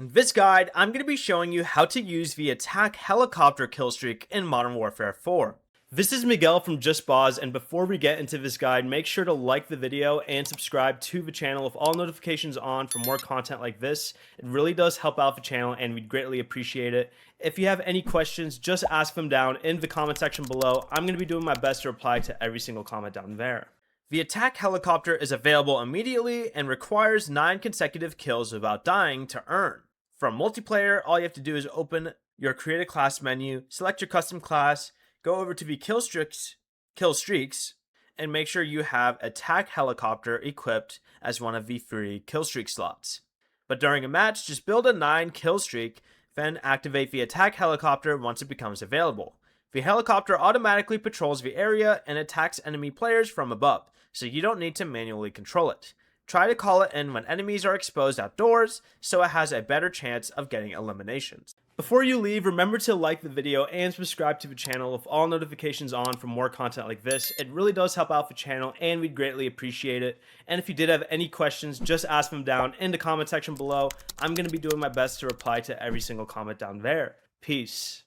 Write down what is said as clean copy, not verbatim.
In this guide, I'm going to be showing you how to use the attack helicopter killstreak in Modern Warfare 4. This is Miguel from Just Boz, and before we get into this guide, make sure to like the video and subscribe to the channel with all notifications on for more content like this. It really does help out the channel and we'd greatly appreciate it. If you have any questions, just ask them down in the comment section below. I'm going to be doing my best to reply to every single comment down there. The attack helicopter is available immediately and requires 9 consecutive kills without dying to earn. From multiplayer, all you have to do is open your create a class menu, select your custom class, go over to the killstreaks, and make sure you have attack helicopter equipped as one of the 3 killstreak slots. But during a match, just build a 9 kill streak, then activate the attack helicopter once it becomes available. The helicopter automatically patrols the area and attacks enemy players from above, so you don't need to manually control it. Try to call it in when enemies are exposed outdoors, so it has a better chance of getting eliminations. Before you leave, remember to like the video and subscribe to the channel with all notifications on for more content like this. It really does help out the channel and we'd greatly appreciate it. And if you did have any questions, just ask them down in the comment section below. I'm going to be doing my best to reply to every single comment down there. Peace.